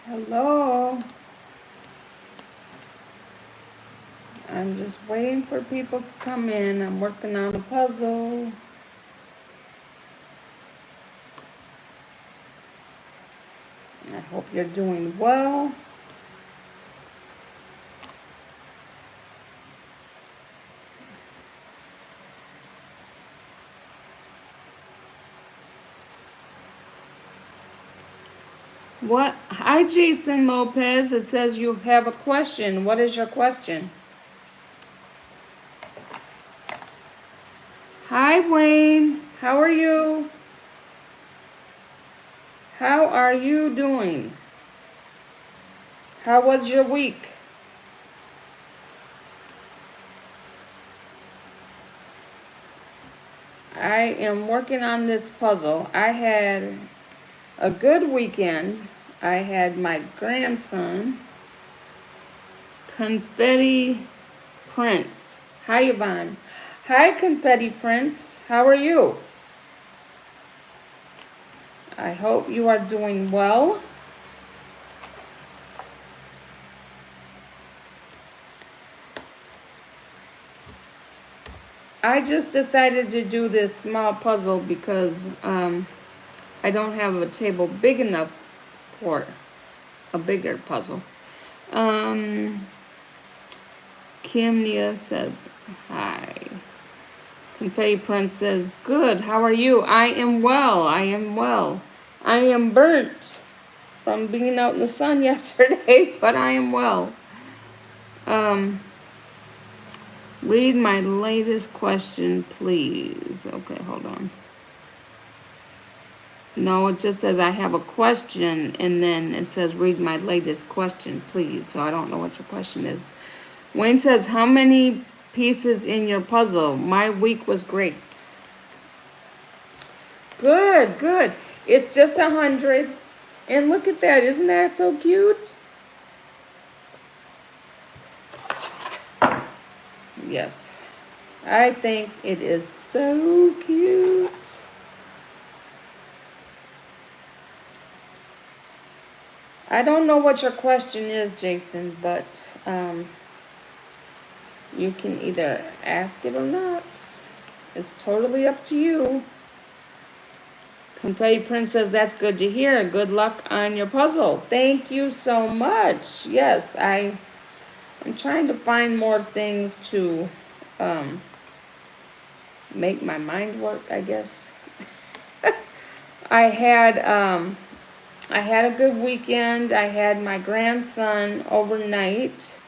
Hello. I'm just waiting for people to come in. I'm working on a puzzle. I hope you're doing well. What? Hi, Jason Lopez. It says you have a question. What is your question? Hi, Wayne. How are you? How are you doing? How was your week? I am working on this puzzle. I had a good weekend. I had my grandson, Confetti Prince. Hi, Yvonne. Hi, Confetti Prince. How are you? I hope you are doing well. I just decided to do this small puzzle because I don't have a table big enough for a bigger puzzle. Kimnia says, hi. Confetti Prince says, good, how are you? I am well, I am well. I am burnt from being out in the sun yesterday, but I am well. Read my latest question, please. Okay, hold on. No, it just says I have a question, and then it says read my latest question, please. So I don't know what your question is. Wayne says, how many pieces in your puzzle? My week was great. Good, good. It's just 100. And look at that. Isn't that so cute? Yes. I think it is so cute. I don't know what your question is, Jason, but you can either ask it or not. It's totally up to you. Confetti Prince says, that's good to hear. Good luck on your puzzle. Thank you so much. Yes, I'm trying to find more things to make my mind work, I guess. I had a good weekend. I had my grandson overnight.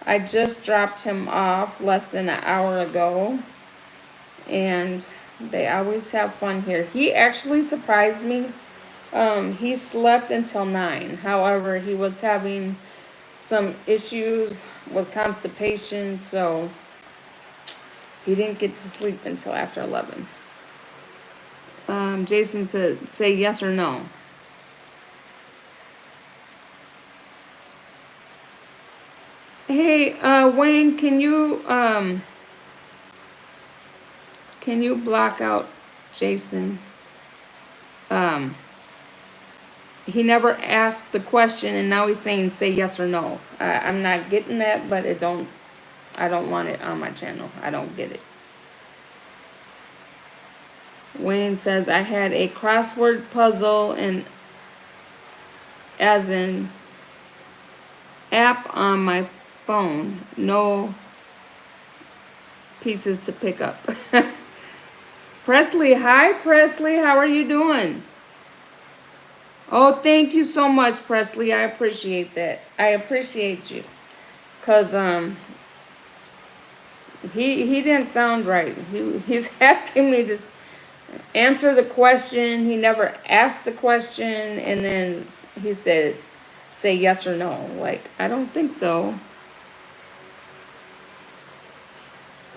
I just dropped him off less than an hour ago. And they always have fun here. He actually surprised me. He slept until 9. However, he was having some issues with constipation, so he didn't get to sleep until after 11. Jason said, say yes or no. Hey, Wayne, can you block out Jason? He never asked the question, and now he's saying say yes or no. I'm not getting that, but I don't want it on my channel. I don't get it. Wayne says, I had a crossword puzzle and as an app on my phone. No pieces to pick up. Presley, hi Presley, how are you doing? Oh, thank you so much, Presley. I appreciate that. I appreciate you. Cause he didn't sound right. He's asking me to answer the question. He never asked the question, and then he said, say yes or no. Like, I don't think so.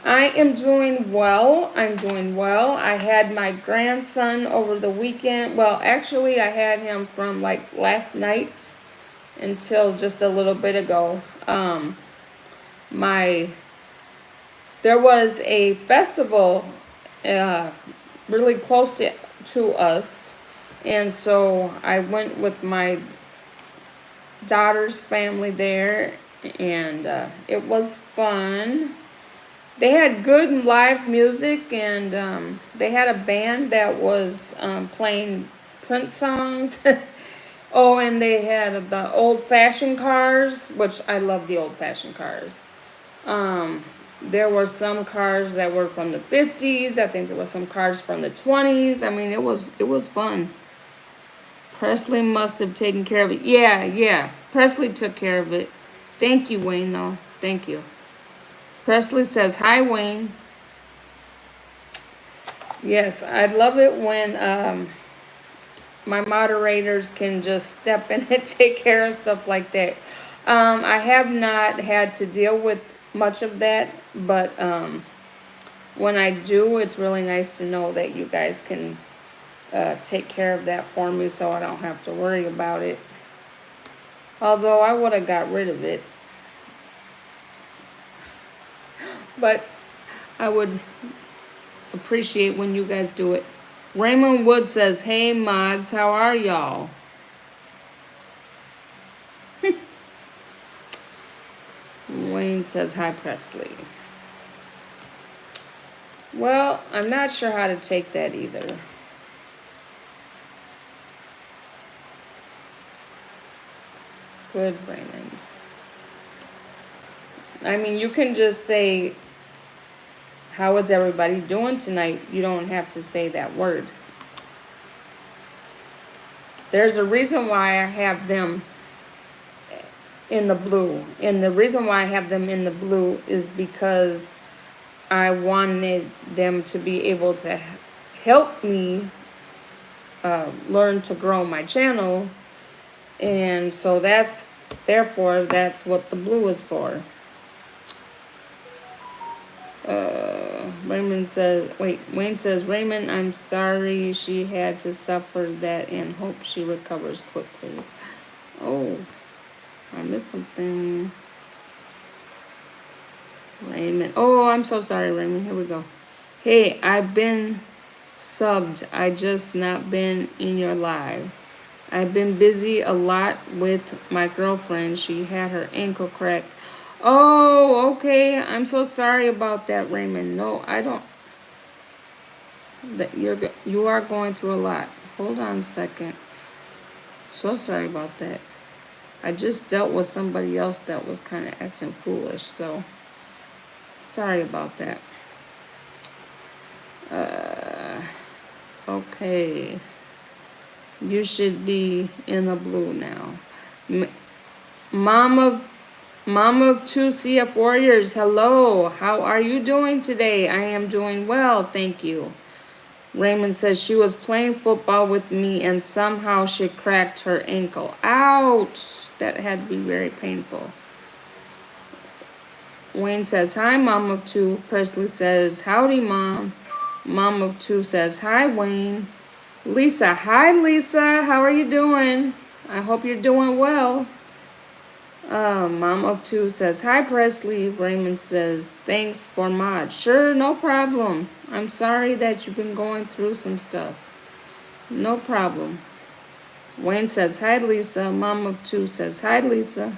I am doing well. I'm doing well. I had my grandson over the weekend. Well, actually, I had him from like last night until just a little bit ago. There was a festival really close to us, and so I went with my daughter's family there, and it was fun. They had good live music, and they had a band that was playing Prince songs. Oh, and they had the old-fashioned cars, which I love the old-fashioned cars. Um, there were some cars that were from the 50s. I think there were some cars from the 20s. I mean, it was fun. Presley must have taken care of it. Yeah, yeah. Presley took care of it. Thank you, Wayne, though. Thank you. Presley says, hi, Wayne. Yes, I love it when my moderators can just step in and take care of stuff like that. I have not had to deal with much of that, but when I do, it's really nice to know that you guys can take care of that for me so I don't have to worry about it. Although I would have got rid of it. But I would appreciate when you guys do it. Raymond Wood says, hey mods, how are y'all? Wayne says, hi Presley. Well, I'm not sure how to take that either. Good, Raymond. I mean, you can just say, how is everybody doing tonight? You don't have to say that word. There's a reason why I have them in the blue. And the reason why I have them in the blue is because I wanted them to be able to help me learn to grow my channel. And so therefore, that's what the blue is for. Wayne says, Raymond, I'm sorry she had to suffer that and hope she recovers quickly. Oh, I missed something. Raymond. Oh, I'm so sorry, Raymond. Here we go. Hey, I've been subbed. I just not been in your live. I've been busy a lot with my girlfriend. She had her ankle cracked. Oh, okay. I'm so sorry about that, Raymond. No, I don't. You are going through a lot. Hold on a second. So sorry about that. I just dealt with somebody else that was kind of acting foolish, so sorry about that. Okay. You should be in the blue now. Mom of two CF Warriors, hello. How are you doing today? I am doing well, thank you. Raymond says she was playing football with me and somehow she cracked her ankle. Ouch! That had to be very painful. Wayne says, hi, Mom of two. Presley says, howdy, Mom. Mom of two says, hi, Wayne. Lisa, hi, Lisa. How are you doing? I hope you're doing well. Mom of two says, hi, Presley. Raymond says, thanks for mod. Sure, no problem. I'm sorry that you've been going through some stuff. No problem. Wayne says, hi, Lisa. Mom of two says, hi, Lisa.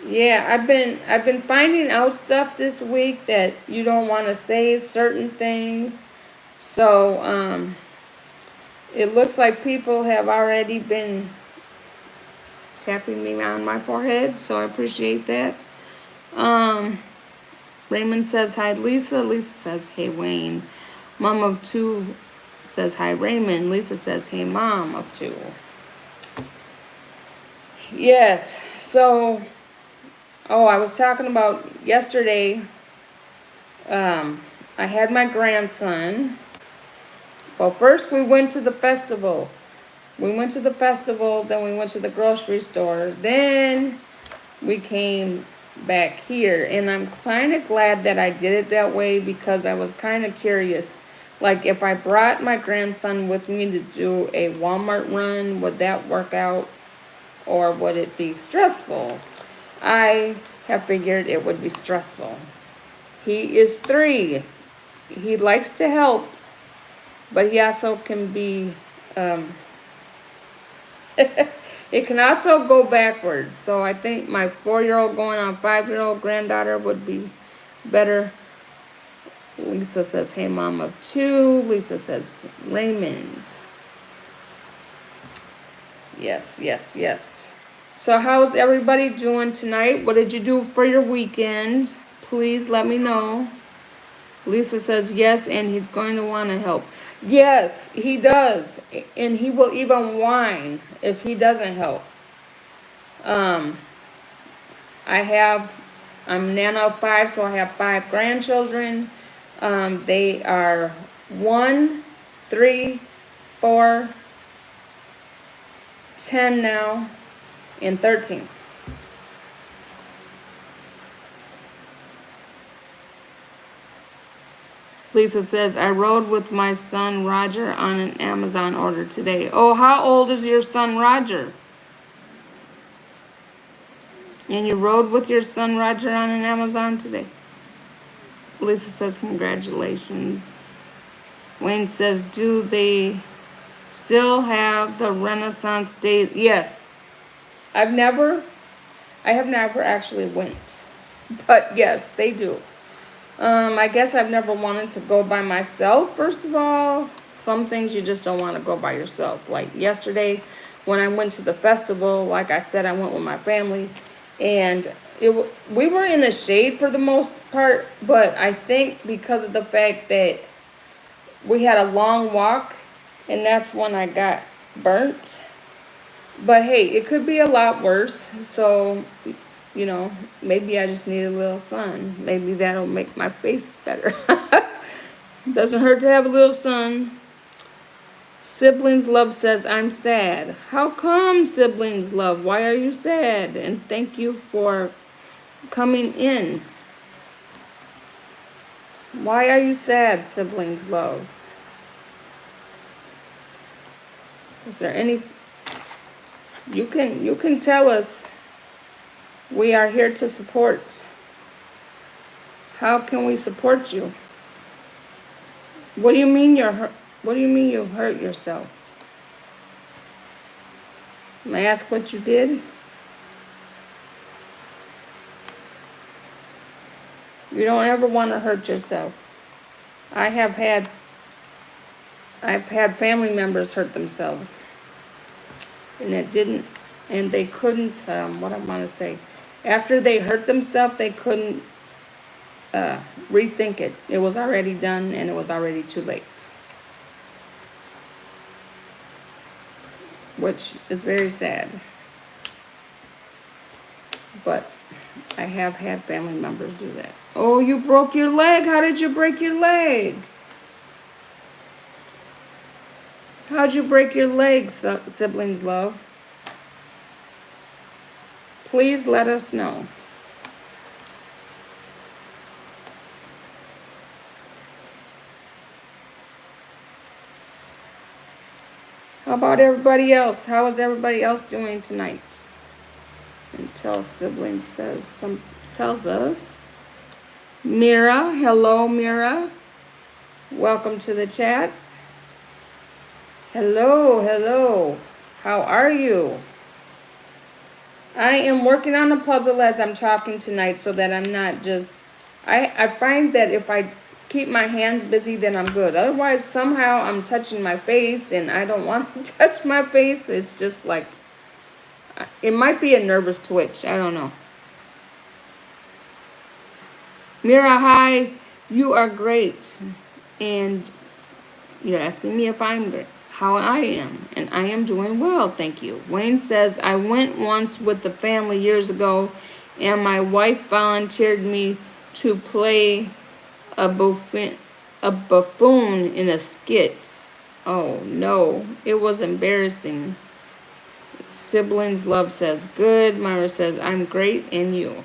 Yeah, I've been finding out stuff this week that you don't want to say certain things. So, it looks like people have already been tapping me on my forehead, so I appreciate that. Raymond says, hi, Lisa. Lisa says, hey, Wayne. Mom of two says, hi, Raymond. Lisa says, hey, Mom of two. Yes, so, I was talking about yesterday, I had my grandson. Well, first we went to the festival. Then we went to the grocery store. Then we came back here. And I'm kind of glad that I did it that way because I was kind of curious. Like, if I brought my grandson with me to do a Walmart run, would that work out? Or would it be stressful? I have figured it would be stressful. He is 3. He likes to help. But he also can be It can also go backwards. So I think my 4-year-old going on 5-year-old granddaughter would be better. Lisa says, hey, mom of two. Lisa says, Raymond. Yes, yes, yes. So how's everybody doing tonight? What did you do for your weekend? Please let me know. Lisa says yes, and he's going to want to help. Yes, he does. And he will even whine if he doesn't help. I'm Nana of 5, so I have 5 grandchildren. They are 1, 3, 4, 10 now, and 13. Lisa says, I rode with my son Roger on an Amazon order today. Oh, how old is your son Roger? And you rode with your son Roger on an Amazon today? Lisa says, congratulations. Wayne says, do they still have the Renaissance Day? Yes. I have never actually went. But yes, they do. I guess I've never wanted to go by myself, first of all. Some things you just don't want to go by yourself. Like yesterday, when I went to the festival, like I said, I went with my family. And we were in the shade for the most part. But I think because of the fact that we had a long walk, and that's when I got burnt. But hey, it could be a lot worse. So maybe I just need a little sun. Maybe that'll make my face better. Doesn't hurt to have a little sun. Siblings Love says, I'm sad. How come, Siblings Love? Why are you sad? And thank you for coming in. Why are you sad, Siblings Love? Is there any... You can tell us. We are here to support. How can we support you? What do you mean What do you mean you hurt yourself? May I ask what you did? You don't ever want to hurt yourself. I've had family members hurt themselves, and they couldn't. What I want to say. After they hurt themselves, they couldn't rethink it. It was already done, and it was already too late. Which is very sad. But I have had family members do that. Oh, you broke your leg. How did you break your leg? How'd you break your leg, Siblings Love? Please let us know. How about everybody else? How is everybody else doing tonight? Until Siblings tells us. Mira, hello Mira. Welcome to the chat. Hello. How are you? I am working on a puzzle as I'm talking tonight so that I'm not just... I find that if I keep my hands busy, then I'm good. Otherwise, somehow I'm touching my face, and I don't want to touch my face. It's just like... It might be a nervous twitch. I don't know. Mira, hi. You are great. And you're asking me if I'm great. How I am, and I am doing well, thank you. Wayne says, I went once with the family years ago, and my wife volunteered me to play a buffoon in a skit. Oh no, it was embarrassing. Siblings Love says, good. Myra says, I'm great, and you?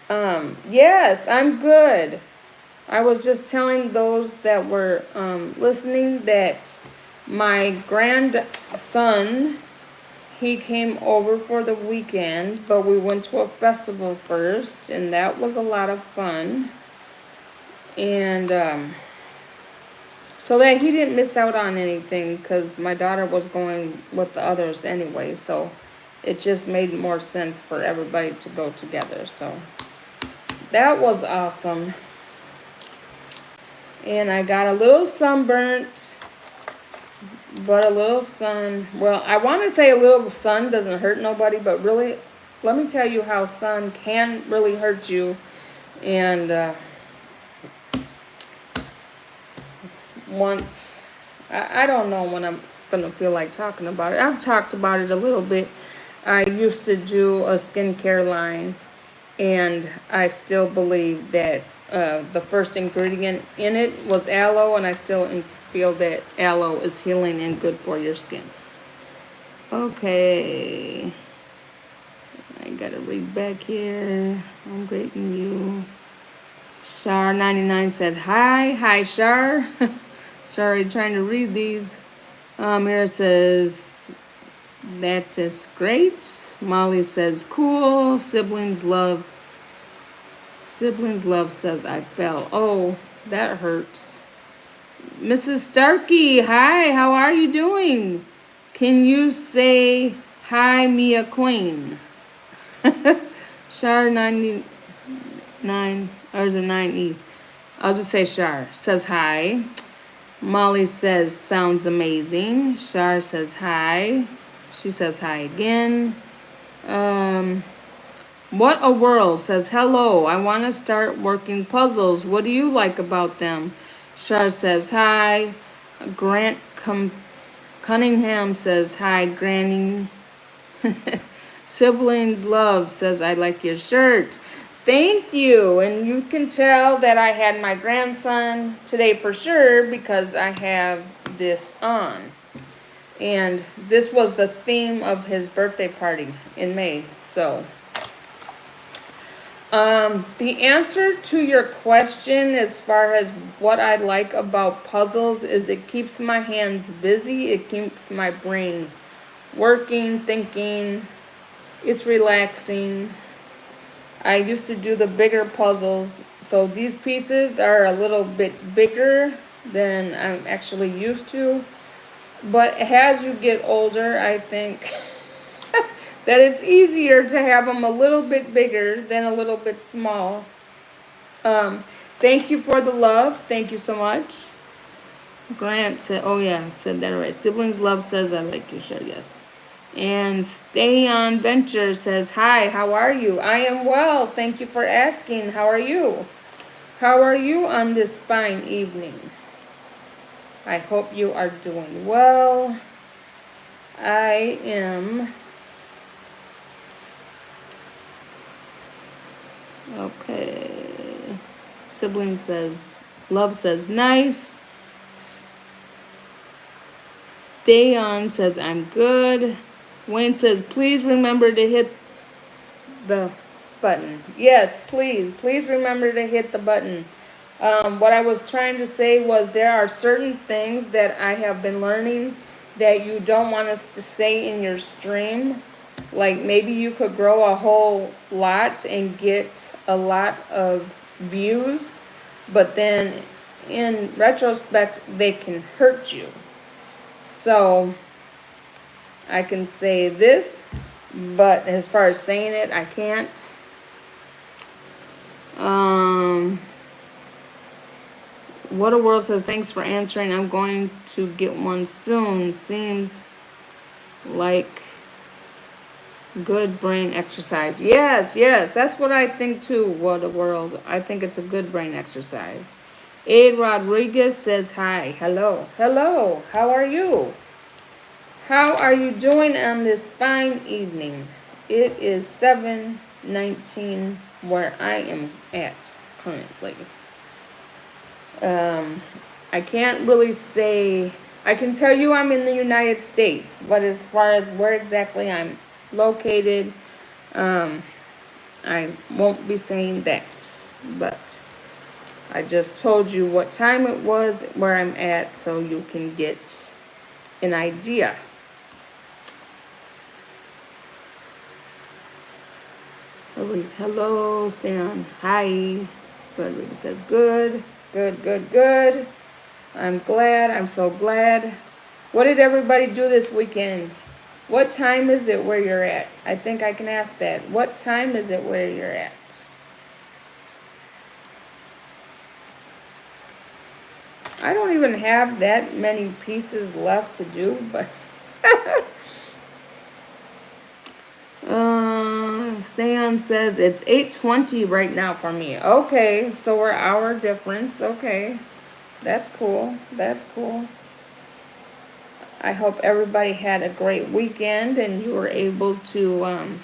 Yes, I'm good. I was just telling those that were listening that my grandson, he came over for the weekend, but we went to a festival first, and that was a lot of fun. And so that he didn't miss out on anything, because my daughter was going with the others anyway, so it just made more sense for everybody to go together. So that was awesome. And I got a little sunburnt, but a little sun, well, I want to say a little sun doesn't hurt nobody, but really, let me tell you how sun can really hurt you. And once, I don't know when I'm gonna feel like talking about it. I've talked about it a little bit. I used to do a skincare line, and I still believe that the first ingredient in it was aloe, and I still feel that aloe is healing and good for your skin. Okay, I gotta read back here. I'm greeting you. Shar99 said hi. Hi, Shar. Sorry, trying to read these. Here it says, that is great. Molly says, cool. Siblings love says, I fell. Oh, that hurts. Mrs. Starkey, hi. How are you doing? Can you say hi, Mia Queen? Shar 99, or is it 9E? I'll just say Shar. Says hi. Molly says, sounds amazing. Shar says hi. She says hi again. What a World says, hello. I want to start working puzzles. What do you like about them? Shar says hi. Grant Cunningham says hi, Granny. Siblings Love says, I like your shirt. Thank you. And you can tell that I had my grandson today for sure, because I have this on. And this was the theme of his birthday party in May. So, the answer to your question as far as what I like about puzzles is it keeps my hands busy. It keeps my brain working, thinking. It's relaxing. I used to do the bigger puzzles, so these pieces are a little bit bigger than I'm actually used to. But as you get older, I think that it's easier to have them a little bit bigger than a little bit small. Thank you for the love. Thank you so much. Grant said, oh yeah, said that right. Siblings Love says, I like your shirt, yes. And Stay on Venture says, hi, how are you? I am well. Thank you for asking. How are you? How are you on this fine evening? I hope you are doing well. I am. Okay. Sibling says, Love says, nice. Stay on says, I'm good. Wayne says, please remember to hit the button. Yes, please. Please remember to hit the button. What I was trying to say was there are certain things that I have been learning that you don't want us to say in your stream. Like maybe you could grow a whole lot and get a lot of views, but then in retrospect, they can hurt you. So I can say this, but as far as saying it, I can't. What a World says, thanks for answering. I'm going to get one soon. Seems like good brain exercise. Yes, that's what I think too, What a World. I think it's a good brain exercise. Aid Rodriguez says hi. Hello. Hello. How are you? How are you doing on this fine evening? It is 7:19 where I am at currently. I can't really say, I can tell you I'm in the United States, but as far as where exactly I'm located, I won't be saying that, but I just told you what time it was, where I'm at, so you can get an idea. Everybody's hello, Stan, hi. Everybody says good. I'm glad. I'm so glad. What did everybody do this weekend? What time is it where you're at? I think I can ask that. What time is it where you're at? I don't even have that many pieces left to do, but Stan says it's 8:20 right now for me. Okay, so we're hour difference. Okay, that's cool. That's cool. I hope everybody had a great weekend and you were able to.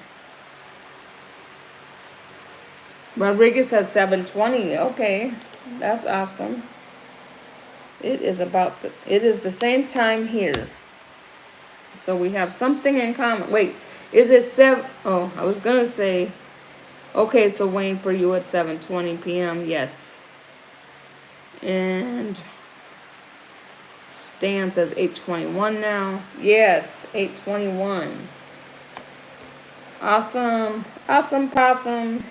Rodriguez says 7:20. Okay, that's awesome. It is it is the same time here. So we have something in common. Wait, is it 7? Oh, I was gonna say. Okay, so waiting for you at 7:20 p.m. Yes. And Stan says 8:21 now. Yes, 8:21. Awesome. Awesome possum.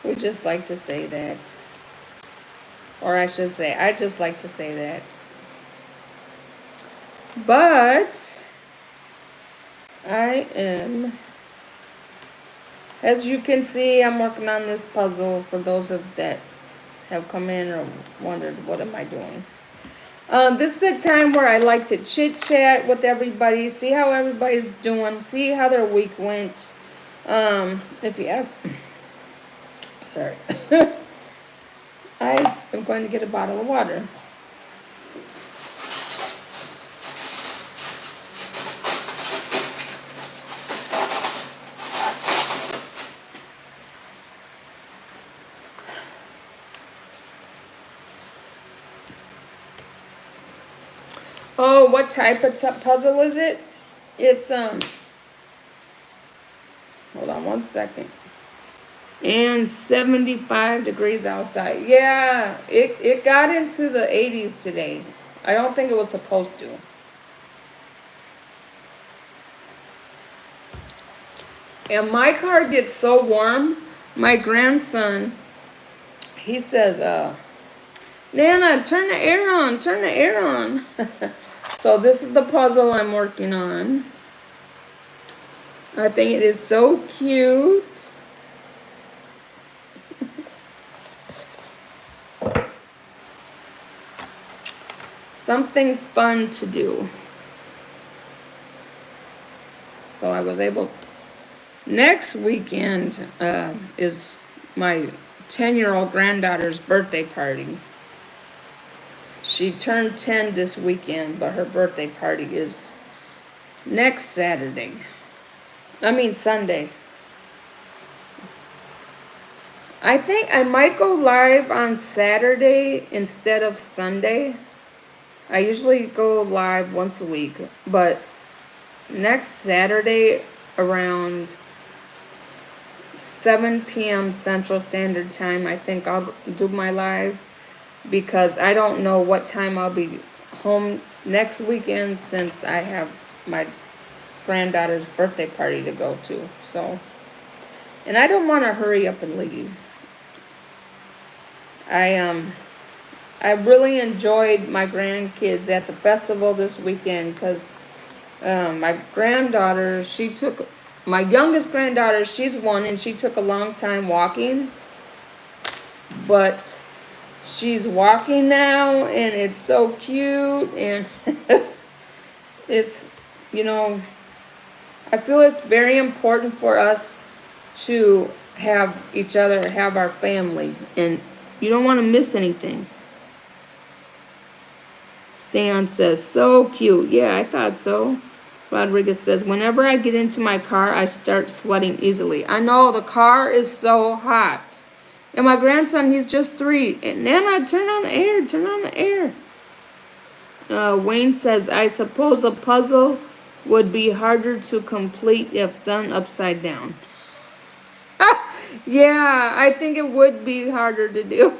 We just like to say that. Or I should say, I just like to say that. But I am, as you can see, I'm working on this puzzle for those of that have come in or wondered, what am I doing? This is the time where I like to chit chat with everybody, see how everybody's doing, see how their week went. If you have, sorry, I am going to get a bottle of water. Oh, what type of puzzle is it? It's, hold on one second. And 75 degrees outside. Yeah, it got into the 80s today. I don't think it was supposed to. And my car gets so warm. My grandson, he says, Nana, turn the air on, turn the air on. So this is the puzzle I'm working on. I think it is so cute. Something fun to do. So I was able. Next weekend is my 10-year-old granddaughter's birthday party. She turned 10 this weekend, but her birthday party is next Saturday. Sunday. I think I might go live on Saturday instead of Sunday. I usually go live once a week, but next Saturday around 7 p.m. Central Standard Time, I think I'll do my live, because I don't know what time I'll be home next weekend since I have my granddaughter's birthday party to go to. So, and I don't want to hurry up and leave. I really enjoyed my grandkids at the festival this weekend because my granddaughter, my youngest granddaughter, she's 1 and she took a long time walking, but she's walking now and it's so cute, and it's, I feel it's very important for us to have each other, have our family, and you don't want to miss anything. Stan says, so cute. Yeah, I thought so. Rodriguez says, whenever I get into my car, I start sweating easily. I know, the car is so hot. And my grandson, he's just 3. And Nana, turn on the air, turn on the air. Wayne says, I suppose a puzzle would be harder to complete if done upside down. Yeah, I think it would be harder to do.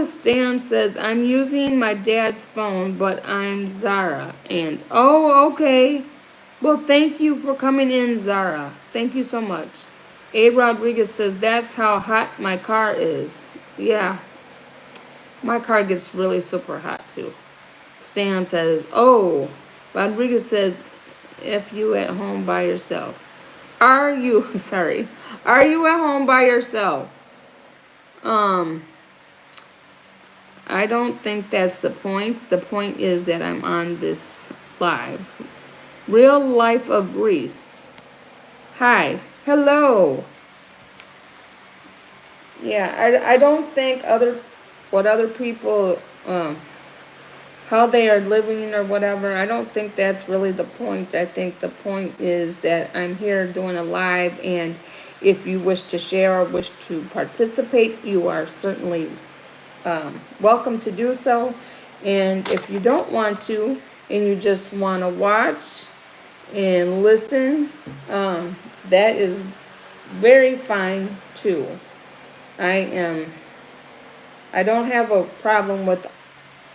Stan says, I'm using my dad's phone, but I'm Zara. And, oh, okay. Well, thank you for coming in, Zara. Thank you so much. A. Rodriguez says, that's how hot my car is. Yeah, My car gets really super hot too. Stan says, oh, Rodriguez says, if you at home by yourself. Are you, sorry, are you at home by yourself? I don't think that's the point. The point is that I'm on this live. Real life of Reese. Hi. Hello. Yeah, I don't think what other people, how they are living or whatever, I don't think that's really the point. I think the point is that I'm here doing a live, and if you wish to share or wish to participate, you are certainly welcome to do so. And if you don't want to, and you just want to watch and listen, that is very fine too. I don't have a problem with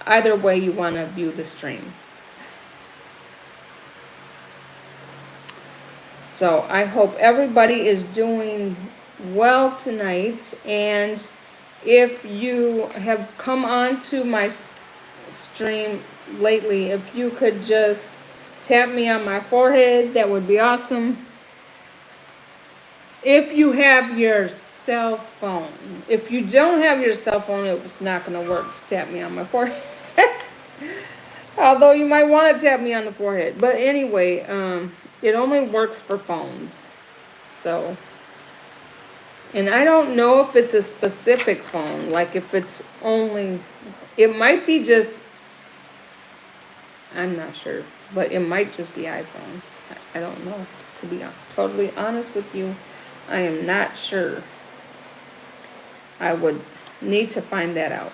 either way you want to view the stream. So I hope everybody is doing well tonight, and if you have come on to my stream lately, if you could just tap me on my forehead, that would be awesome. If you have your cell phone. If you don't have your cell phone, it's not going to work to tap me on my forehead. Although you might want to tap me on the forehead. But anyway, it only works for phones. So, and I don't know if it's a specific phone. Like if it's only, it might be just, I'm not sure. But it might just be iPhone. I don't know. To be totally honest with you, I am not sure. I would need to find that out.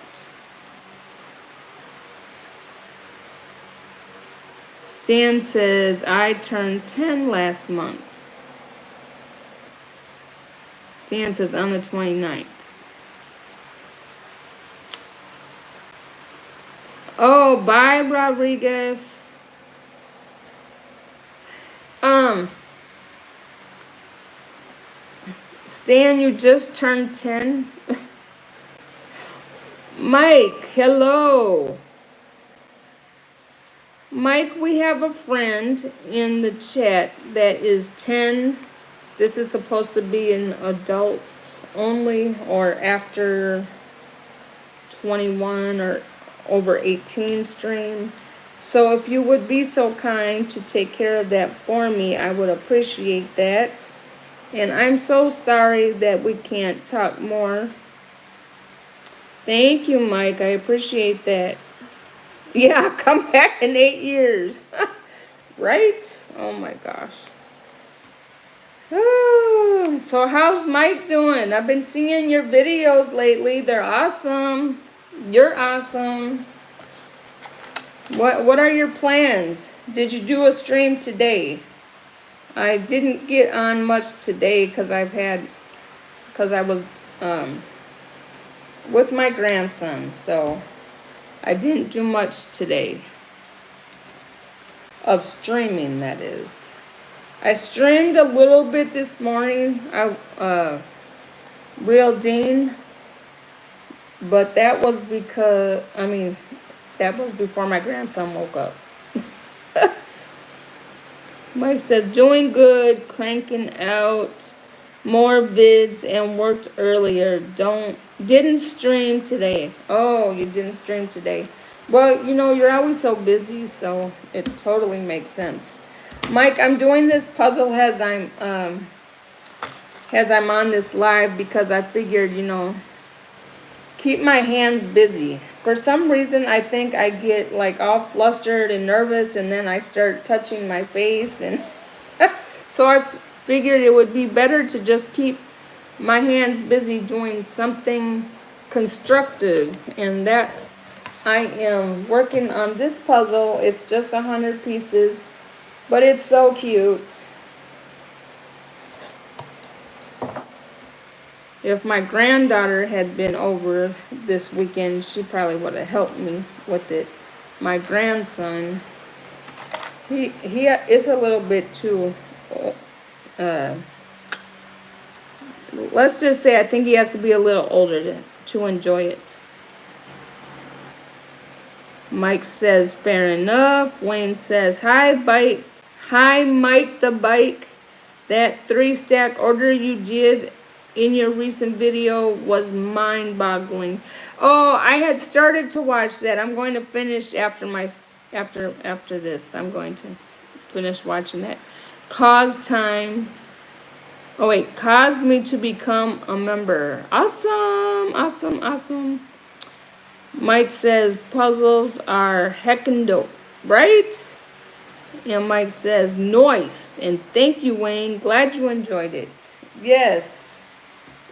Stan says, I turned 10 last month. Stan says, on the 29th. Oh, bye, Rodriguez. Stan, you just turned 10? Mike, hello. Mike, we have a friend in the chat that is 10. This is supposed to be an adult only or after 21 or over 18 stream. So if you would be so kind to take care of that for me, I would appreciate that. And I'm so sorry that we can't talk more. Thank you, Mike. I appreciate that. Yeah, come back in 8 years. Right? Oh my gosh. So how's Mike doing? I've been seeing your videos lately. They're awesome. You're awesome. What are your plans? Did you do a stream today? I didn't get on much today because I was with my grandson, so I didn't do much today. Of streaming, that is. I streamed a little bit this morning. Real Dean. But that was because, that was before my grandson woke up. Mike says, doing good, cranking out more vids and worked earlier. Didn't stream today. Oh, you didn't stream today. Well, you're always so busy, so it totally makes sense. Mike, I'm doing this puzzle as I'm on this live because I figured, keep my hands busy. For some reason, I think I get like all flustered and nervous, and then I start touching my face, and so I figured it would be better to just keep my hands busy doing something constructive, and that I am working on this puzzle. It's just 100 pieces, but it's so cute. If my granddaughter had been over this weekend, she probably would have helped me with it. My grandson, he is a little bit too, let's just say I think he has to be a little older to enjoy it. Mike says, fair enough. Wayne says, hi, bike. Hi, Mike the bike. That 3-stack order you did in your recent video was mind-boggling. Oh, I had started to watch that. I'm going to finish after this. I'm going to finish watching that. Caused me to become a member. Awesome, awesome, awesome. Mike says puzzles are heckin' dope, right? And Mike says noise. And thank you, Wayne. Glad you enjoyed it. Yes.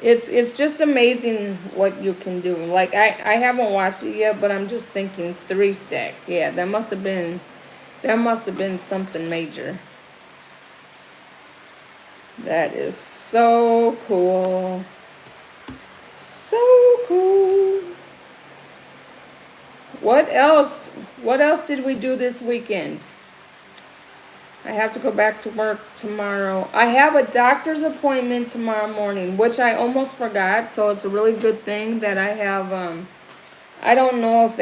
It's just amazing what you can do. Like I haven't watched it yet, but I'm just thinking 3-stack. Yeah, that must have been something major. That is so cool. So cool. What else? What else did we do this weekend? I have to go back to work tomorrow. I have a doctor's appointment tomorrow morning, which I almost forgot. So it's a really good thing that I have. I don't know if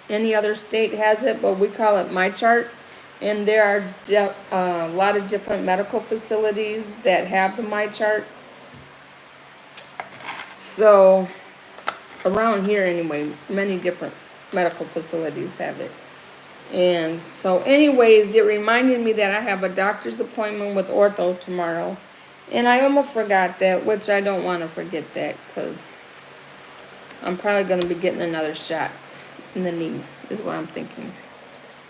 any other state has it, but we call it My Chart. And there are a lot of different medical facilities that have the My Chart. So around here anyway, many different medical facilities have it. And so anyways, it reminded me that I have a doctor's appointment with ortho tomorrow. And I almost forgot that, which I don't want to forget that because I'm probably going to be getting another shot in the knee, is what I'm thinking.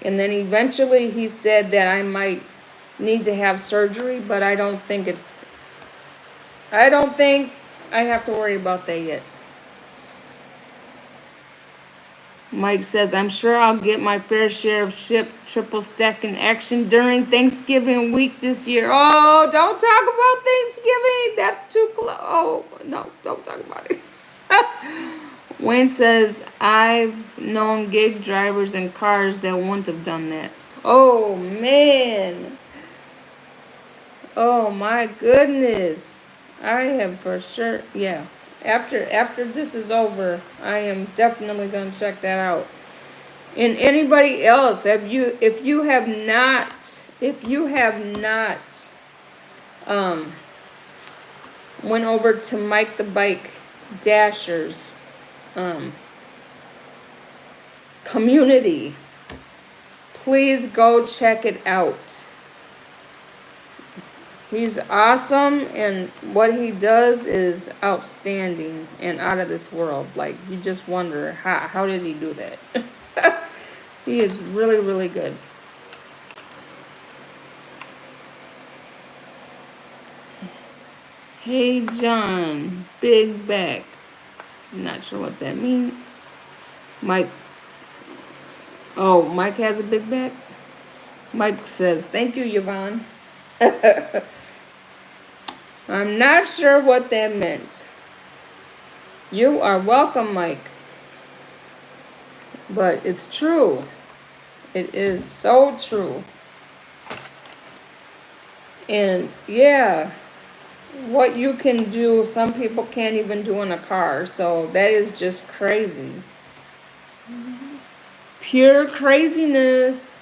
And then eventually he said that I might need to have surgery, but I don't think I have to worry about that yet. Mike says, I'm sure I'll get my fair share of triple stacking action during Thanksgiving week this year. Oh, don't talk about Thanksgiving. That's too close. Oh, no, don't talk about it. Wayne says, I've known gig drivers and cars that wouldn't have done that. Oh, man. Oh, my goodness. I have for sure, yeah. After this is over, I am definitely going to check that out. And anybody else, if you have not went over to Mike the Bike Dasher's community, please go check it out. He's awesome, and what he does is outstanding and out of this world. Like, you just wonder, how did he do that? He is really, really good. Hey, John, big back. Not sure what that means. Mike has a big back? Mike says, thank you, Yvonne. I'm not sure what that meant. You are welcome, Mike. But it's true. It is so true. And yeah, what you can do, some people can't even do in a car. So that is just crazy. Pure craziness.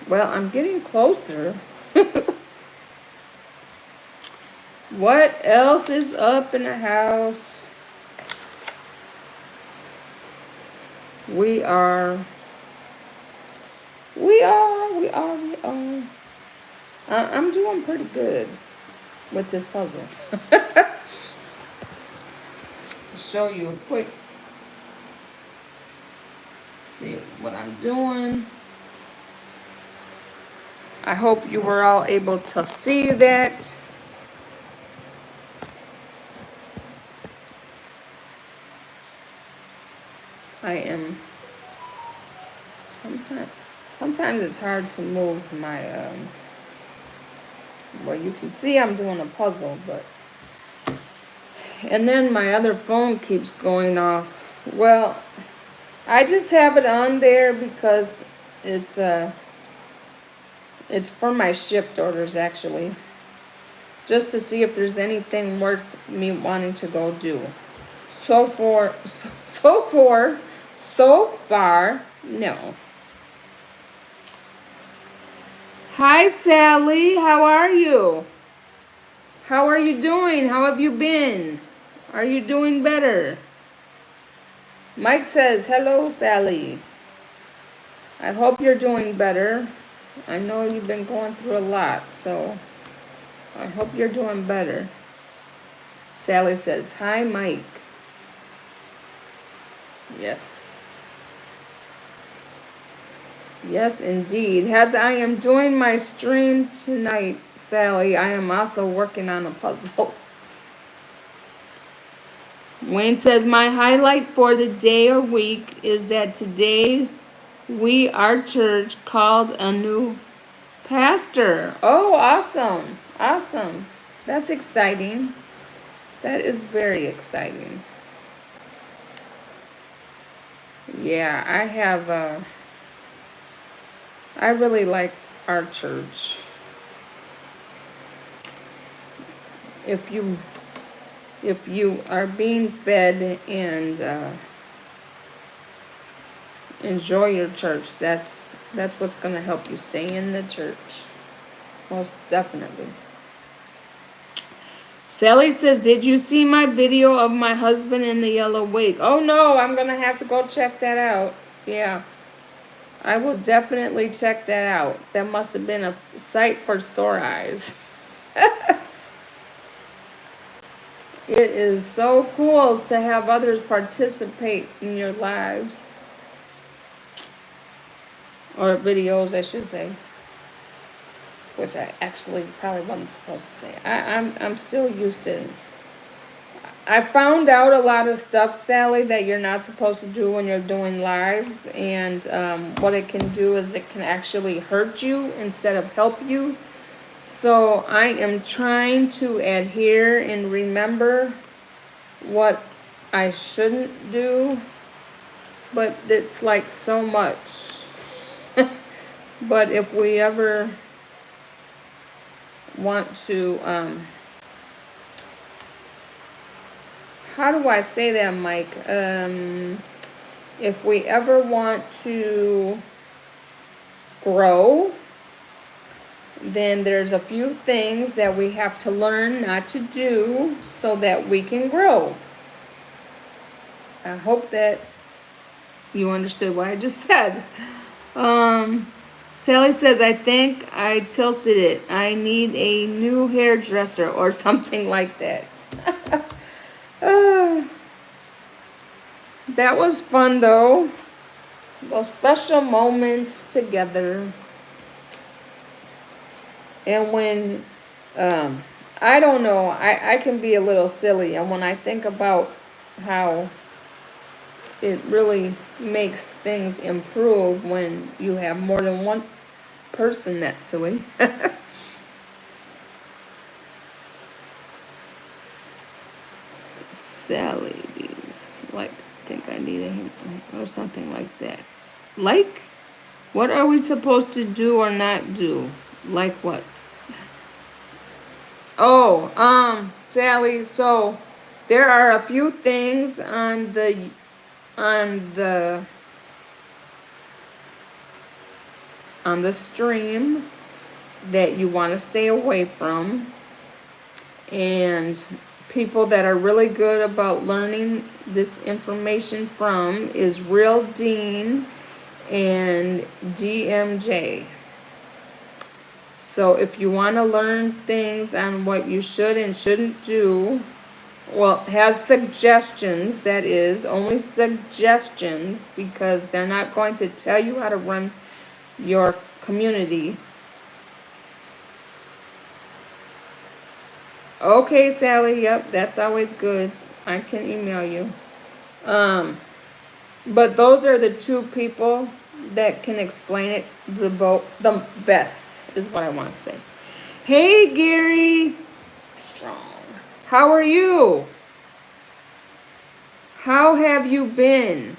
Well, I'm getting closer. What else is up in the house? We are. I'm doing pretty good with this puzzle. Show you a quick. See what I'm doing. I hope you were all able to see that. I am. Sometimes it's hard to move my. Well, you can see I'm doing a puzzle, but. And then my other phone keeps going off. Well, I just have it on there because it's for my shipped orders, actually. Just to see if there's anything worth me wanting to go do. So far, no. Hi, Sally. How are you? How are you doing? How have you been? Are you doing better? Mike says, hello, Sally. I hope you're doing better. I know you've been going through a lot, so I hope you're doing better. Sally says, hi, Mike. Yes. Yes, indeed. As I am doing my stream tonight, Sally, I am also working on a puzzle. Wayne says, my highlight for the day or week is that today our church called a new pastor. Oh, awesome. Awesome. That's exciting. That is very exciting. Yeah, I really like our church. If you are being fed and enjoy your church, that's what's going to help you stay in the church. Most definitely. Sally says, did you see my video of my husband in the yellow wig? Oh no, I'm going to have to go check that out. Yeah. I will definitely check that out. That must have been a sight for sore eyes. It is so cool to have others participate in your lives. Or videos, I should say. Which I actually probably wasn't supposed to say. I'm still used to it. I found out a lot of stuff, Sally, that you're not supposed to do when you're doing lives. And what it can do is it can actually hurt you instead of help you. So I am trying to adhere and remember what I shouldn't do. But it's like so much. But if we ever want to, how do I say that, Mike? If we ever want to grow, then there's a few things that we have to learn not to do so that we can grow. I hope that you understood what I just said. Sally says, I think I tilted it. I need a new hairdresser or something like that. That was fun though. Those special moments together. And when, I don't know, I can be a little silly. And when I think about how it really makes things improve when you have more than one person that's silly. Sally, these, like, think I need a hint or something like that. Like, what are we supposed to do or not do? Like what? Oh, Sally, so there are a few things on the stream that you want to stay away from, and people that are really good about learning this information from is Real Dean and DMJ. So if you want to learn things on what you should and shouldn't do, well, has suggestions, that is, only suggestions, because they're not going to tell you how to run your community. Okay, Sally, yep, that's always good. I can email you. But those are the two people that can explain it the best, is what I want to say. Hey, Gary. Strong. How are you? How have you been?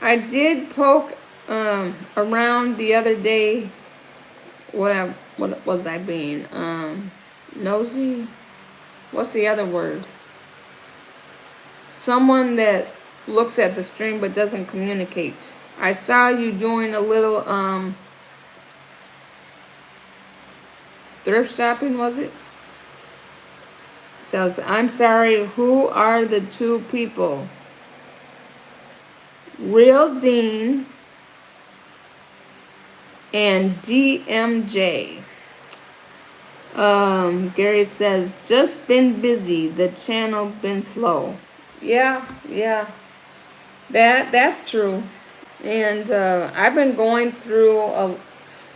I did poke around the other day. What was I being? Nosy? What's the other word? someone that looks at the stream but doesn't communicate. I saw you doing a little thrift shopping, was it? Says, I'm sorry, who are the two people? Real Dean and DMJ. Gary says, just been busy, the channel been slow. Yeah, that's true. And I've been going through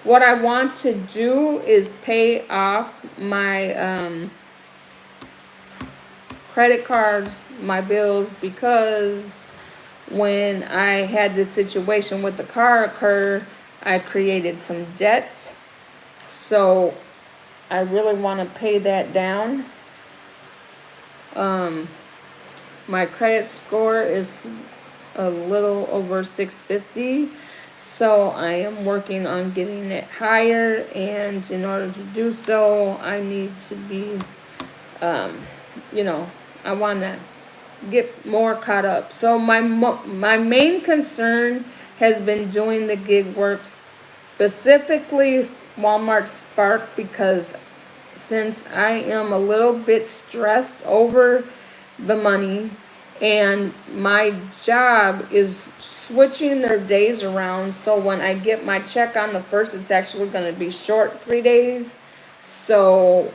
what I want to do is pay off my credit cards, my bills, because when I had this situation with the car occur, I created some debt. So I really want to pay that down. My credit score is a little over 650, so I am working on getting it higher, and in order to do so, I need to be, I want to get more caught up. So my main concern has been doing the gig works, specifically Walmart Spark, because since I am a little bit stressed over the money, and my job is switching their days around, so when I get my check on the 1st, it's actually going to be short 3 days. So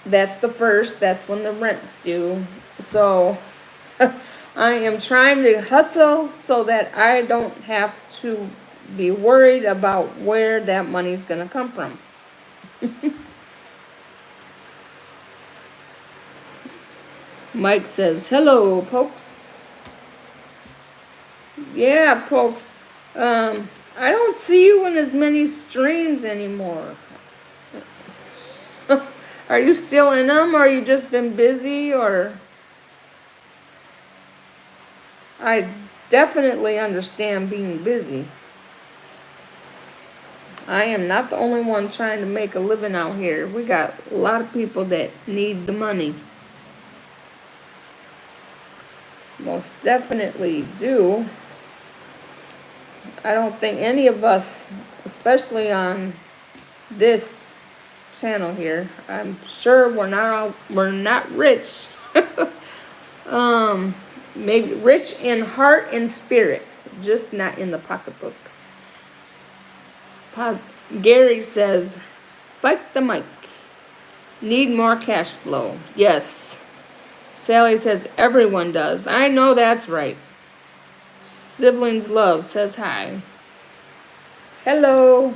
that's the 1st, that's when the rent's due. So I am trying to hustle so that I don't have to be worried about where that money's going to come from. Mike says, hello, Pokes. Yeah, Pokes. I don't see you in as many streams anymore. Are you still in them, or you just been busy, or? I definitely understand being busy. I am not the only one trying to make a living out here. We got a lot of people that need the money. Most definitely do. I don't think any of us, especially on this channel here, I'm sure we're not rich. Maybe rich in heart and spirit, just not in the pocketbook. Gary says, bite the mic. Need more cash flow. Yes. Sally says, everyone does. I know that's right. Siblings Love says hi. Hello.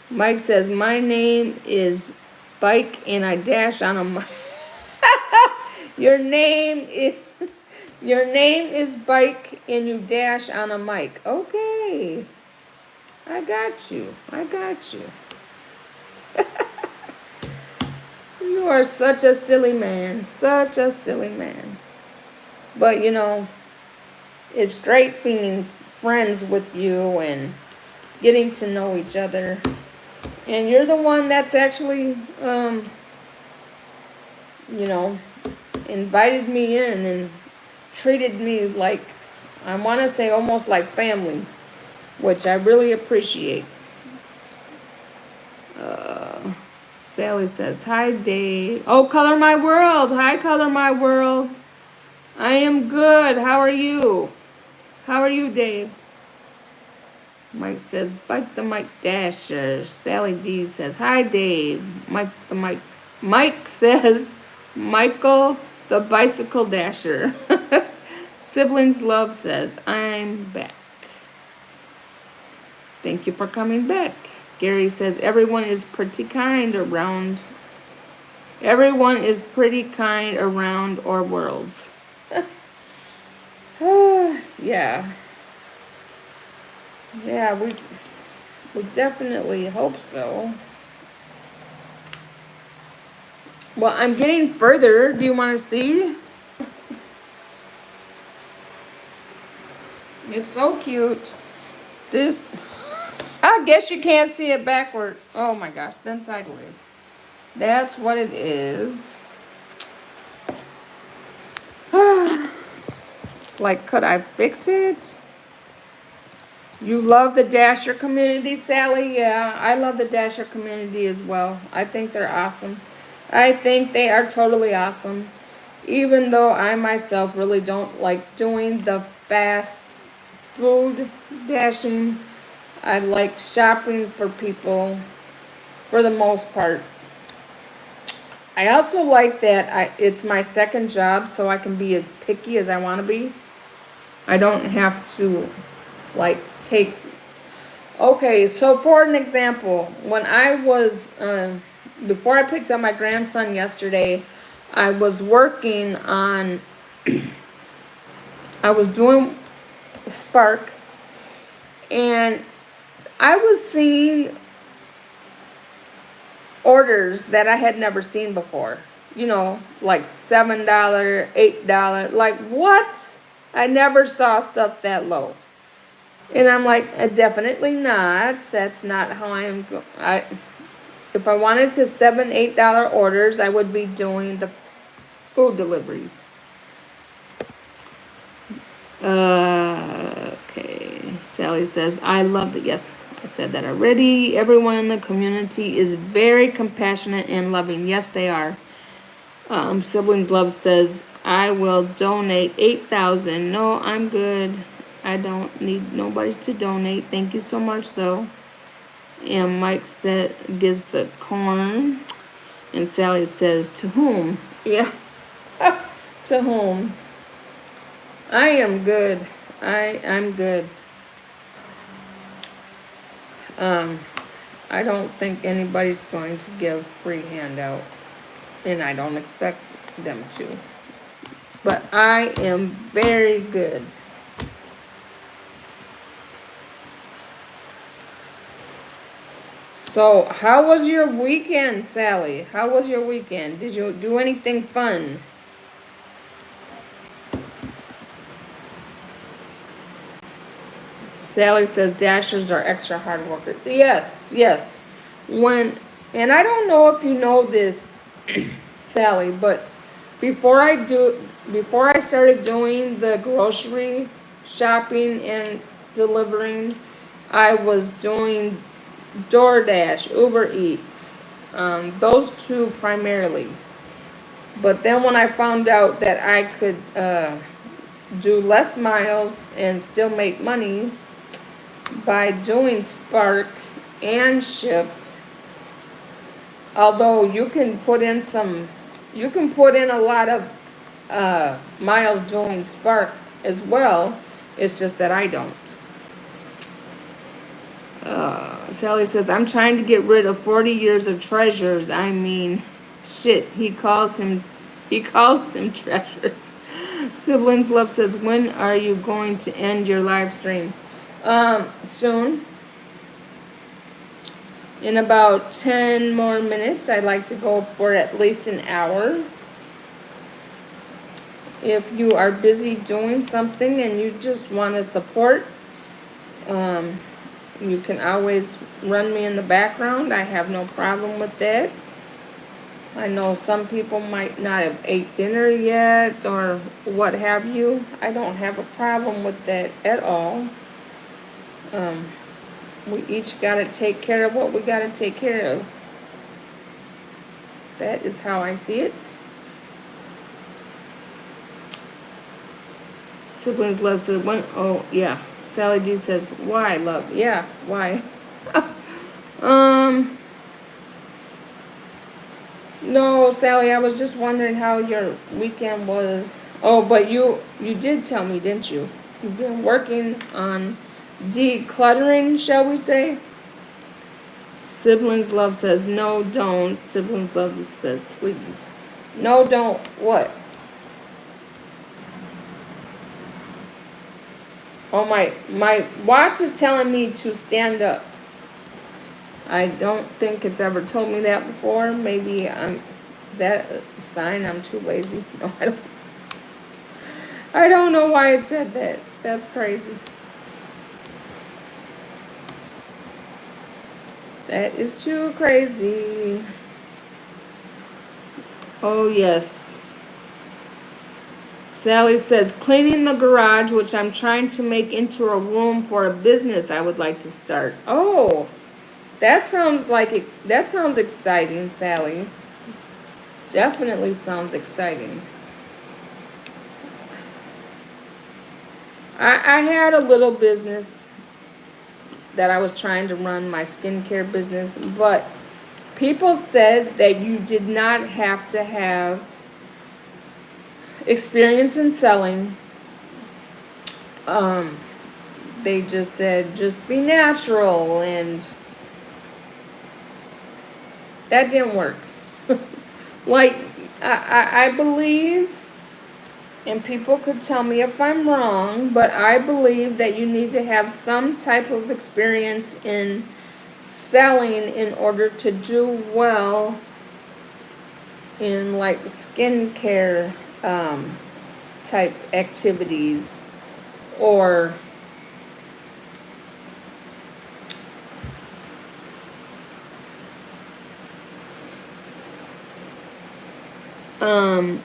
Mike says, my name is Bike and I dash on a mic. Your name is Bike and you dash on a mic. Okay. I got you. You are such a silly man. Such a silly man. But it's great being friends with you and getting to know each other. And you're the one that's actually, invited me in and treated me like, I want to say almost like family, which I really appreciate. Sally says, hi, Dave. Oh, Color My World. Hi, Color My World. I am good. How are you? How are you, Dave? Mike says, bite the mic dasher. Sally D says, hi, Dave. Mike says, Michael the bicycle dasher. Siblings Love says, I'm back. Thank you for coming back. Gary says, everyone is pretty kind around our worlds. Yeah. Yeah, we definitely hope so. Well, I'm getting further. Do you want to see? It's so cute. This, I guess you can't see it backward. Oh my gosh, then sideways. That's what it is. It's like, could I fix it? You love the Dasher community, Sally? Yeah, I love the Dasher community as well. I think they're awesome. I think they are totally awesome. Even though I myself really don't like doing the fast food dashing, I like shopping for people for the most part. I also like that it's my second job, so I can be as picky as I want to be. I don't have to like take. Okay, so for an example, when I was before I picked up my grandson yesterday, I was working on. I was doing Spark, and I was seeing orders that I had never seen before. You know, like $7, $8. Like, what? I never saw stuff that low. And I'm like, definitely not. That's not how I am. If I wanted to $7, $8 orders, I would be doing the food deliveries. Okay. Sally says, I love that. Yes, I said that already. Everyone in the community is very compassionate and loving. Yes, they are. Siblings Love says, I will donate 8,000. No, I'm good. I don't need nobody to donate. Thank you so much, though. And Mike gives the corn. And Sally says, to whom? Yeah. To whom? I am good. I'm good. I don't think anybody's going to give free handout. And I don't expect them to. But I am very good. So, how was your weekend, Sally? How was your weekend? Did you do anything fun? Sally says dashers are extra hard workers. Yes, yes. And I don't know if you know this, Sally, but before I started doing the grocery shopping and delivering, I was doing DoorDash, Uber Eats, those two primarily. But then when I found out that I could do less miles and still make money by doing Spark and Shipped, although you can put in a lot of miles doing Spark as well, it's just that I don't. Sally says, I'm trying to get rid of 40 years of treasures. I mean, shit, he calls them treasures. Siblings Love says, when are you going to end your live stream? Soon. In about 10 more minutes. I'd like to go for at least an hour. If you are busy doing something and you just want to support, you can always run me in the background. I have no problem with that. I know some people might not have ate dinner yet or what have you. I don't have a problem with that at all. We each got to take care of what we got to take care of. That is how I see it. Siblings Love said, when, oh, yeah. Sally D says, why, love? Yeah, why? No, Sally, I was just wondering how your weekend was. Oh, but you did tell me, didn't you? You've been working on decluttering, shall we say? Siblings Love says, no, don't. Siblings Love says, please. No, don't. What? Oh, my watch is telling me to stand up. I don't think it's ever told me that before. Maybe is that a sign I'm too lazy? No, I don't know why it said that. That's crazy. That is too crazy. Oh, yes. Sally says, cleaning the garage, which I'm trying to make into a room for a business I would like to start. Oh, that sounds like it. That sounds exciting, Sally. Definitely sounds exciting. I had a little business that I was trying to run, my skincare business, but people said that you did not have to have experience in selling. Um, they just said just be natural, and that didn't work. Like, I believe, and people could tell me if I'm wrong, but I believe that you need to have some type of experience in selling in order to do well in like skincare type activities, or um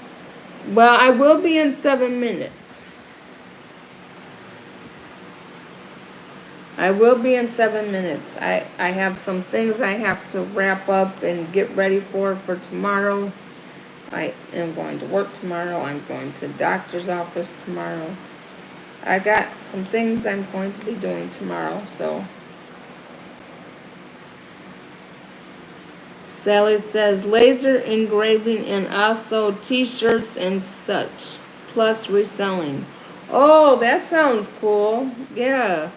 well, I will be in 7 minutes. I will be in 7 minutes. I have some things I have to wrap up and get ready for tomorrow. I am going to work tomorrow. I'm going to the doctor's office tomorrow. I got some things I'm going to be doing tomorrow, so. Sally says laser engraving and also t-shirts and such, plus reselling. Oh, that sounds cool. Yeah.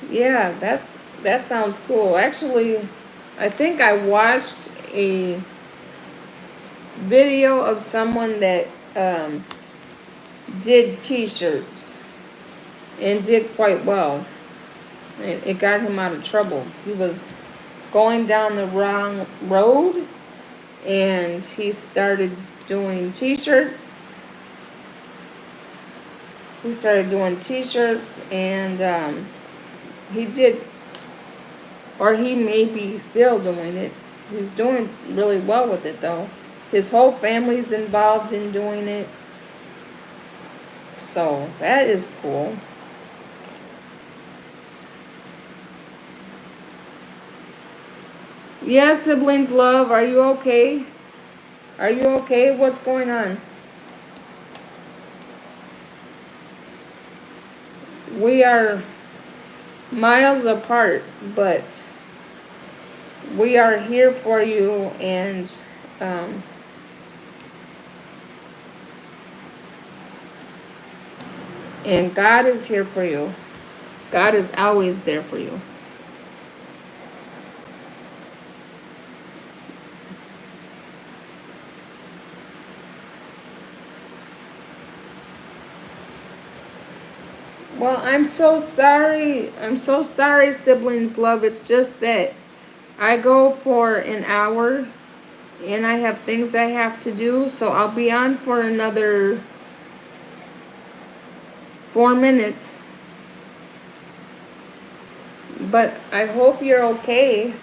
Yeah, that sounds cool. Actually, I think I watched a video of someone that did t-shirts and did quite well. It got him out of trouble. He was going down the wrong road, and he started doing t-shirts. He started doing t-shirts, and he did, or he may be still doing it. He's doing really well with it, though. His whole family's involved in doing it. So that is cool. Yeah, siblings love, are you okay? Are you okay? What's going on? We are miles apart, but we are here for you, um, and God is here for you. God is always there for you. Well, I'm so sorry. I'm so sorry, siblings love. It's just that I go for an hour and I have things I have to do, so I'll be on for another 4 minutes. But I hope you're okay.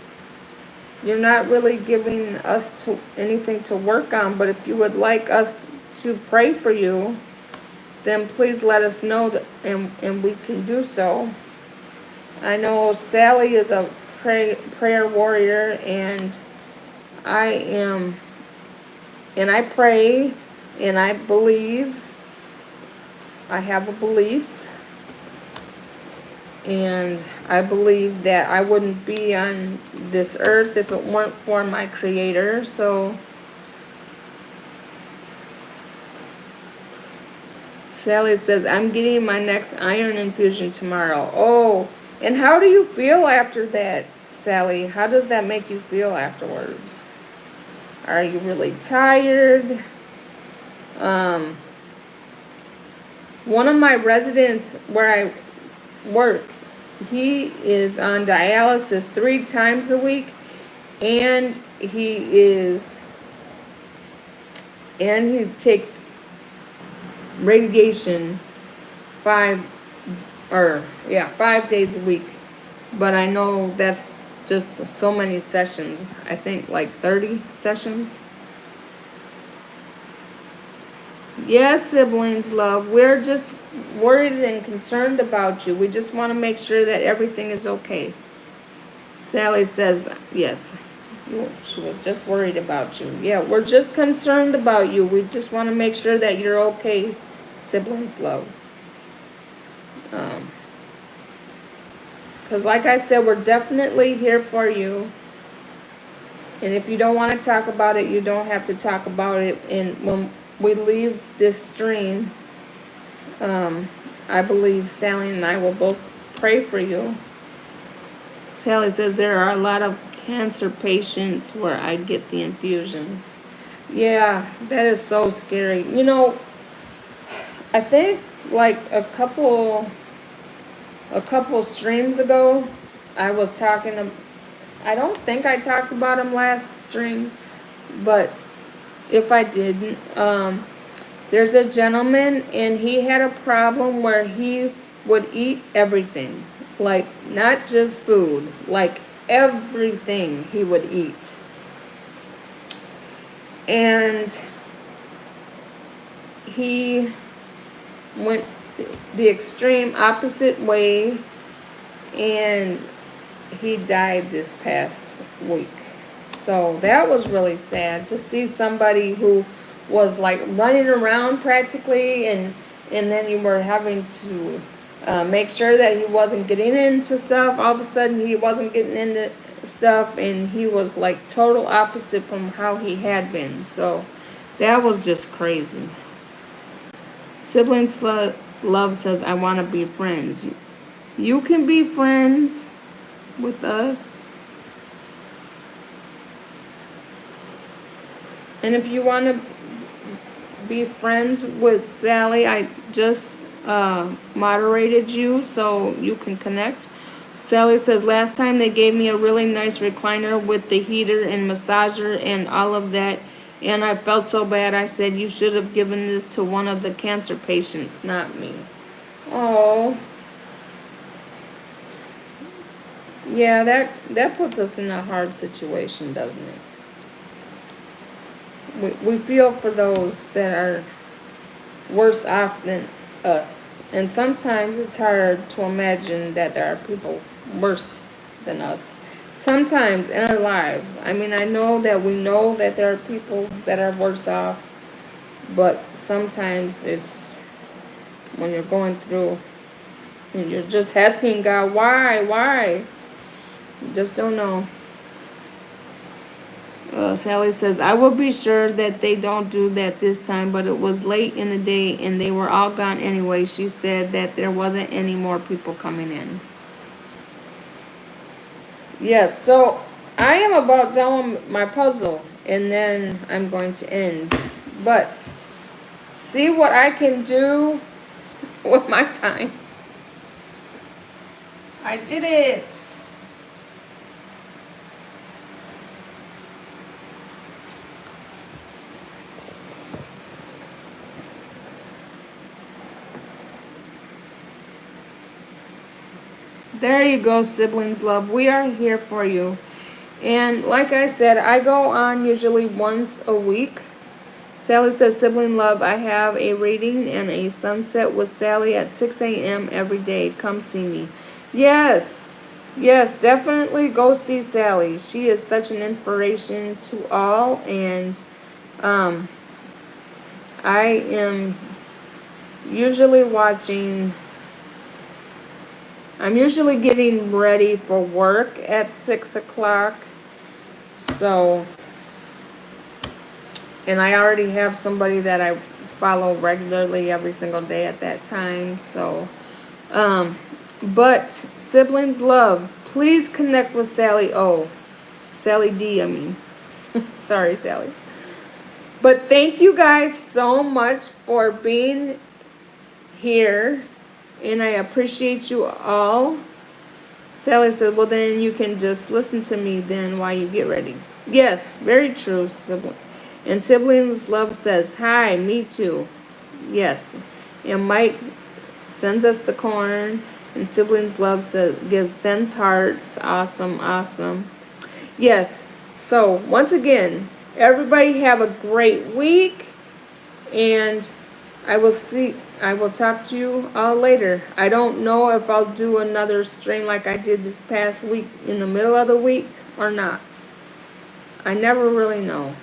You're not really giving us anything to work on, but if you would like us to pray for you, then please let us know that, and we can do so. I know Sally is a prayer warrior, and I am, and I pray, and I believe. I have a belief, and I believe that I wouldn't be on this earth if it weren't for my Creator. So Sally says, I'm getting my next iron infusion tomorrow. Oh, and how do you feel after that, Sally? How does that make you feel afterwards? Are you really tired? One of my residents where I work, he is on dialysis 3 times a week, and he takes radiation 5 days a week. But I know that's just so many sessions. I think like 30 sessions. Yes, siblings love. We're just worried and concerned about you. We just want to make sure that everything is okay. Sally says, yes. She was just worried about you. Yeah, we're just concerned about you. We just want to make sure that you're okay. Siblings love. Because like I said, we're definitely here for you. And if you don't want to talk about it, you don't have to talk about it. And when we leave this stream, I believe Sally and I will both pray for you. Sally says there are a lot of cancer patients where I get the infusions. Yeah, that is so scary. You know, I think like a couple streams ago, I was talking to, I don't think I talked about him last stream, but if I didn't, there's a gentleman and he had a problem where he would eat everything. Like, not just food, like everything he would eat. And he went the extreme opposite way and he died this past week. So that was really sad to see somebody who was like running around practically, and then you were having to make sure that he wasn't getting into stuff. All of a sudden he wasn't getting into stuff, and he was like total opposite from how he had been. So that was just crazy. Siblings Love says, I want to be friends. You can be friends with us. And if you want to be friends with Sally, I just moderated you so you can connect. Sally says, last time they gave me a really nice recliner with the heater and massager and all of that, and I felt so bad. I said, you should have given this to one of the cancer patients, not me. Oh. Yeah, that puts us in a hard situation, doesn't it? We feel for those that are worse off than us. And sometimes it's hard to imagine that there are people worse than us. Sometimes in our lives. I mean, I know that we know that there are people that are worse off, but sometimes it's when you're going through and you're just asking God, why? You just don't know. Sally says, I will be sure that they don't do that this time, but it was late in the day and they were all gone anyway. She said that there wasn't any more people coming in. Yes, so I am about done with my puzzle and then I'm going to end. But see what I can do with my time. I did it. There you go, siblings love. We are here for you. And like I said, I go on usually once a week. Sally says, sibling love, I have a reading and a sunset with Sally at 6 a.m. every day. Come see me. Yes, definitely go see Sally. She is such an inspiration to all. And I am usually I'm usually getting ready for work at 6 o'clock. So, and I already have somebody that I follow regularly every single day at that time. So, but siblings love, please connect with Sally O. Sally D, I mean. Sorry, Sally. But thank you guys so much for being here. And I appreciate you all. Sally said, well, then you can just listen to me then while you get ready. Yes, very true, sibling. And Siblings Love says, hi, me too. Yes. And Mike sends us the corn. And Siblings Love sends hearts. Awesome. Yes. So, once again, everybody have a great week. And I will talk to you all later. I don't know if I'll do another stream like I did this past week in the middle of the week or not. I never really know.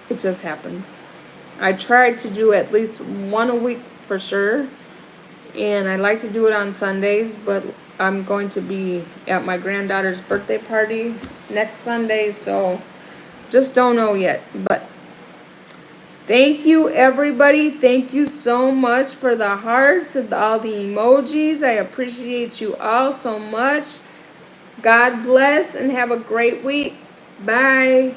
It just happens. I try to do at least one a week for sure. And I like to do it on Sundays, but I'm going to be at my granddaughter's birthday party next Sunday, so just don't know yet. But thank you, everybody. Thank you so much for the hearts and all the emojis. I appreciate you all so much. God bless and have a great week. Bye.